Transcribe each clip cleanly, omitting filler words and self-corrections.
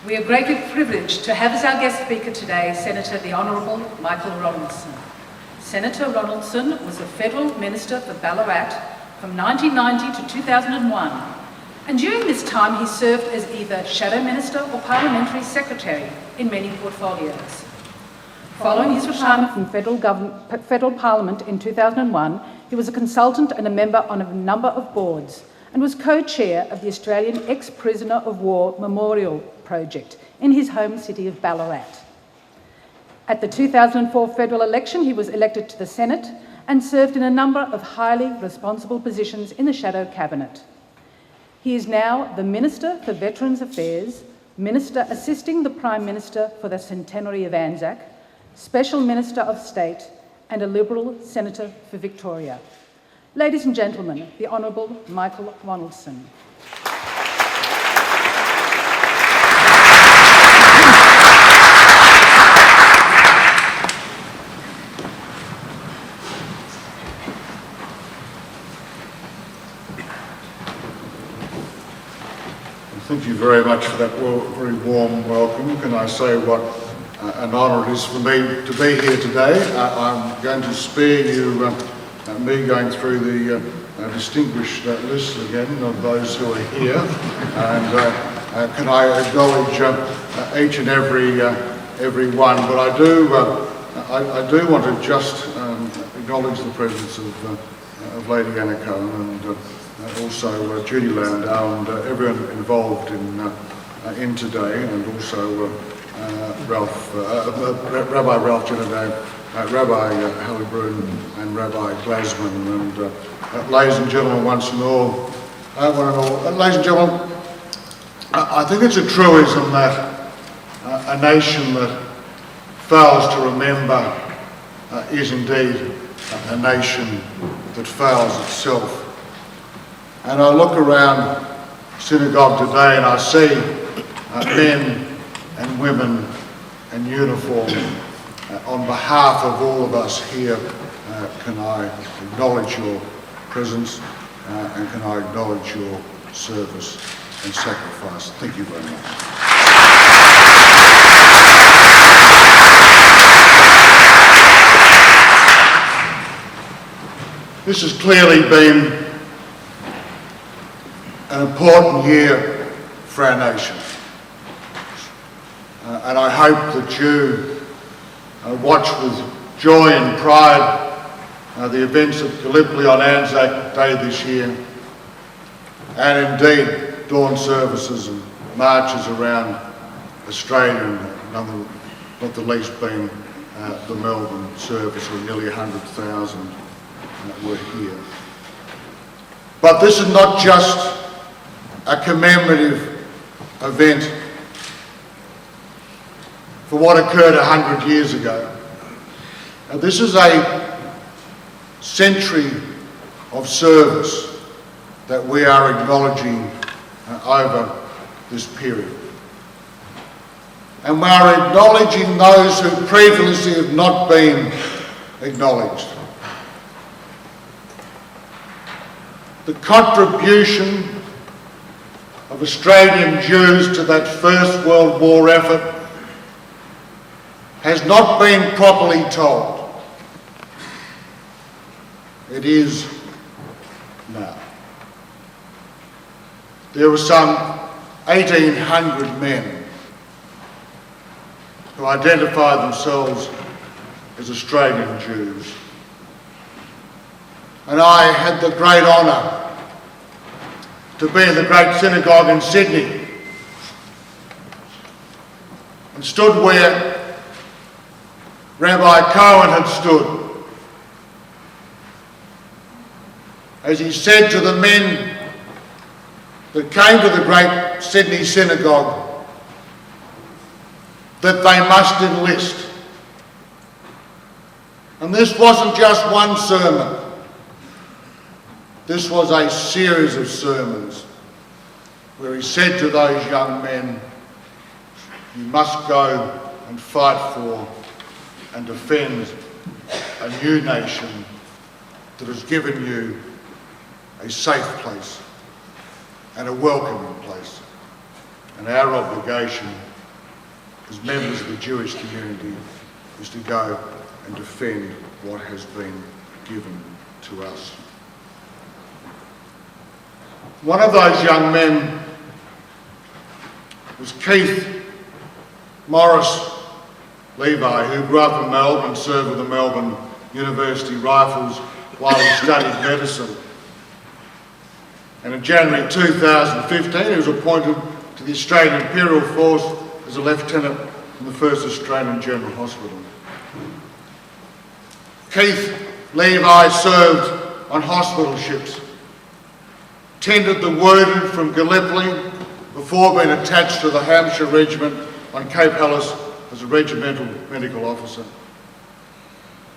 We are greatly privileged to have as our guest speaker today Senator the Honourable Michael Ronaldson. Senator Ronaldson was a Federal Minister for Ballarat from 1990 to 2001, and during this time he served as either Shadow Minister or Parliamentary Secretary in many portfolios. Following his retirement from Federal Parliament in 2001, he was a consultant and a member on a number of boards, and was co-chair of the Australian Ex-Prisoner of War Memorial Project in his home city of Ballarat. At the 2004 federal election, he was elected to the Senate and served in a number of highly responsible positions in the Shadow Cabinet. He is now the Minister for Veterans Affairs, Minister assisting the Prime Minister for the Centenary of Anzac, Special Minister of State, and a Liberal Senator for Victoria. Ladies and gentlemen, the Honourable Michael Ronaldson. Thank you very much for that very warm welcome. Can I say what an honour it is for me to be here today. I'm going to spare you me going through the distinguished list again of those who are here, and can I acknowledge each and every one. But I do want to just acknowledge the presence of Lady Anna Cohen and also Judy Landau and everyone involved in today, and also Rabbi Ralph Jenadab, Rabbi Hallie Brun and Rabbi Glasman, and ladies and gentlemen, once and all, ladies and gentlemen, I think it's a truism that a nation that fails to remember is indeed a nation that fails itself. And I look around synagogue today and I see men and women in uniform. On behalf of all of us here, can I acknowledge your presence and can I acknowledge your service and sacrifice. Thank you very much. This has clearly been an important year for our nation. And I hope that you watch with joy and pride the events at Gallipoli on Anzac Day this year, and indeed dawn services and marches around Australia, and not the least being the Melbourne service where nearly 100,000 were here. But this is not just a commemorative event for what occurred 100 years ago. Now, this is a century of service that we are acknowledging over this period. And we are acknowledging those who previously have not been acknowledged. The contribution of Australian Jews to that First World War effort has not been properly told. It is now. There were some 1,800 men who identified themselves as Australian Jews. And I had the great honour to be in the great synagogue in Sydney and stood where Rabbi Cohen had stood as he said to the men that came to the great Sydney synagogue that they must enlist. And this wasn't just one sermon. This was a series of sermons where he said to those young men, you must go and fight for and defend a new nation that has given you a safe place and a welcoming place. And our obligation as members of the Jewish community is to go and defend what has been given to us. One of those young men was Keith Morris Levi, who grew up in Melbourne and served with the Melbourne University Rifles while he studied medicine. And in January 2015, he was appointed to the Australian Imperial Force as a lieutenant in the 1st Australian General Hospital. Keith Levi served on hospital ships, tended the wounded from Gallipoli before being attached to the Hampshire Regiment on Cape Helles as a regimental medical officer.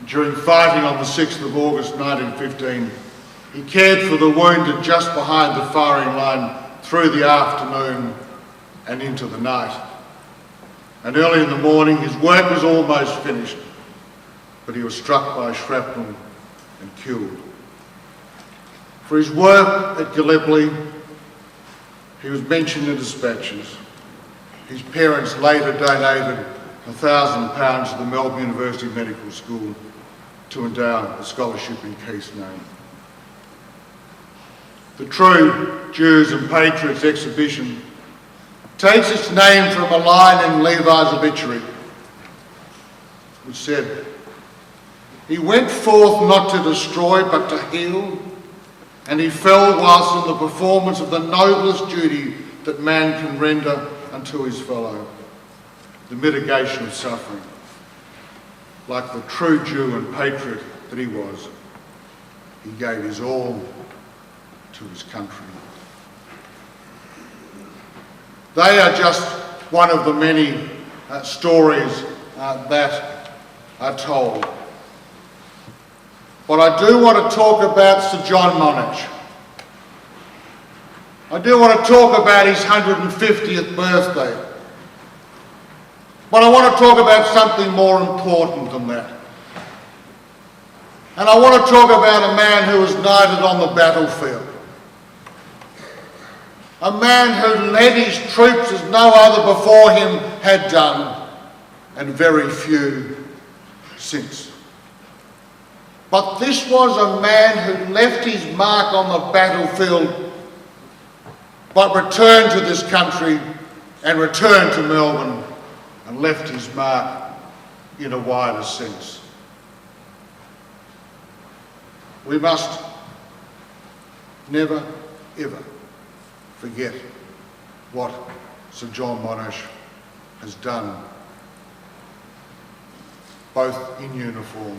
During fighting on the 6th of August 1915, he cared for the wounded just behind the firing line through the afternoon and into the night. And early in the morning, his work was almost finished, but he was struck by shrapnel and killed. For his work at Gallipoli, he was mentioned in dispatches. His parents later donated £1,000 to the Melbourne University Medical School to endow a scholarship in Keith's name. The True Jews and Patriots exhibition takes its name from a line in Levi's obituary, which said, "He went forth not to destroy but to heal, and he fell whilst in the performance of the noblest duty that man can render unto his fellow, the mitigation of suffering. Like the true Jew and patriot that he was, he gave his all to his country." They are just one of the many stories that are told. But I do want to talk about Sir John Monash. I do want to talk about his 150th birthday. But I want to talk about something more important than that. And I want to talk about a man who was knighted on the battlefield. A man who led his troops as no other before him had done, and very few since. But this was a man who left his mark on the battlefield, but returned to this country and returned to Melbourne and left his mark in a wider sense. We must never, ever forget what Sir John Monash has done, both in uniform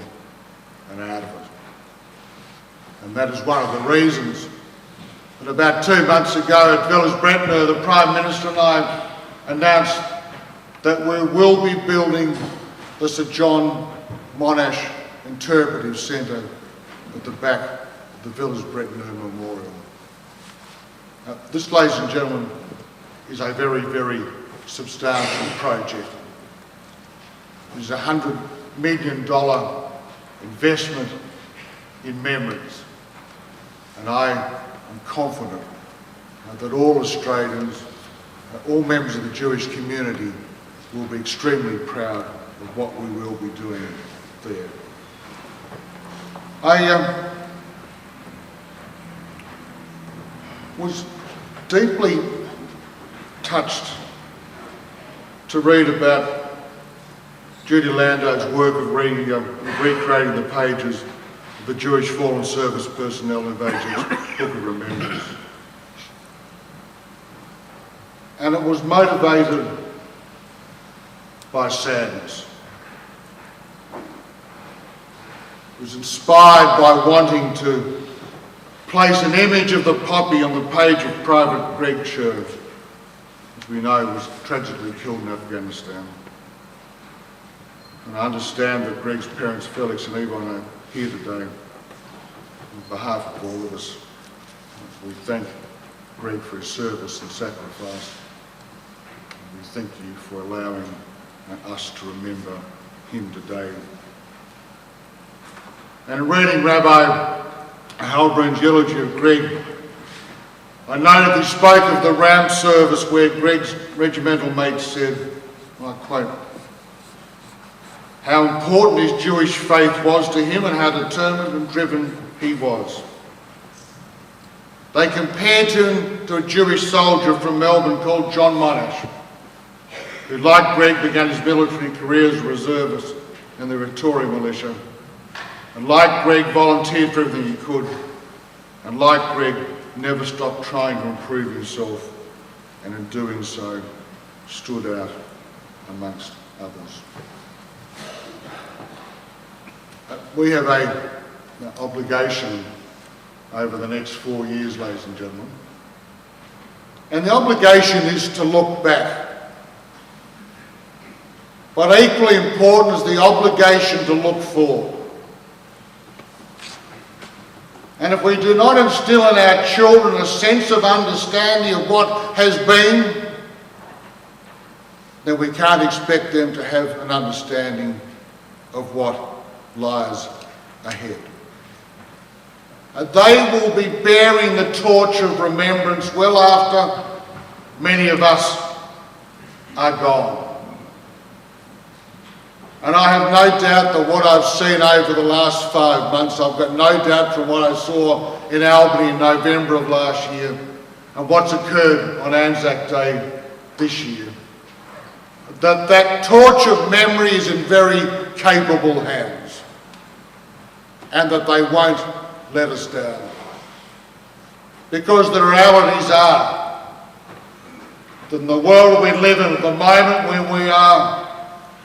and out of it. And that is one of the reasons that about 2 months ago at Villers-Bretnor, the Prime Minister and I announced that we will be building the Sir John Monash Interpretive Centre at the back of the Villers-Bretnor Memorial. This, ladies and gentlemen, is a very, very substantial project. It is a $100 million investment in memories, and I am confident that all Australians, all members of the Jewish community will be extremely proud of what we will be doing there. I was deeply touched to read about Judy Landau's work of recreating the pages of the Jewish Fallen Service Personnel Evasions Book of Remembrance. And it was motivated by sadness. It was inspired by wanting to place an image of the poppy on the page of Private Greg Sherv, which we know was tragically killed in Afghanistan. And I understand that Greg's parents, Felix and Yvonne, are here today. On behalf of all of us, we thank Greg for his service and sacrifice. We thank you for allowing us to remember him today. And in reading Rabbi Halbrand's eulogy of Greg, I noted he spoke of the ramp service where Greg's regimental mate said, I quote, how important his Jewish faith was to him and how determined and driven he was. They compared him to a Jewish soldier from Melbourne called John Monash, who, like Greg, began his military career as a reservist in the Victoria Militia, and like Greg, volunteered for everything he could, and like Greg, never stopped trying to improve himself, and in doing so, stood out amongst others. We have an obligation over the next 4 years, ladies and gentlemen. And the obligation is to look back. But equally important is the obligation to look forward. And if we do not instill in our children a sense of understanding of what has been, then we can't expect them to have an understanding of what lies ahead. They will be bearing the torch of remembrance well after many of us are gone. And I have no doubt that what I've seen over the last 5 months, I've got no doubt from what I saw in Albany in November of last year and what's occurred on Anzac Day this year, that torch of memory is in very capable hands and that they won't let us down. Because the realities are that in the world we live in at the moment, when we are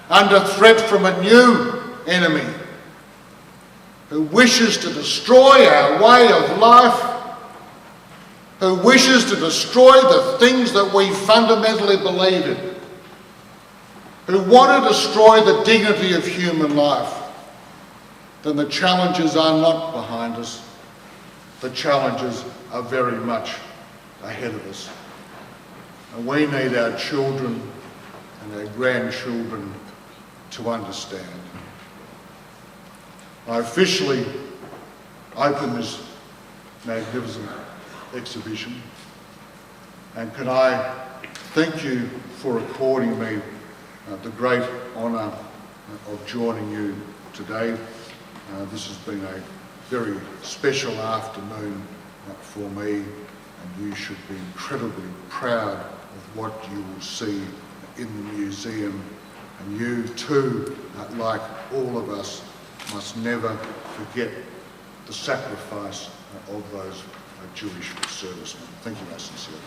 under threat from a new enemy who wishes to destroy our way of life, who wishes to destroy the things that we fundamentally believe in, who want to destroy the dignity of human life, then the challenges are not behind us. The challenges are very much ahead of us. And we need our children and our grandchildren to understand. I officially open this magnificent exhibition, and can I thank you for according me the great honour of joining you today. This has been a very special afternoon for me, and you should be incredibly proud of what you will see in the museum. And you too, like all of us, must never forget the sacrifice of those Jewish servicemen. Thank you most sincerely.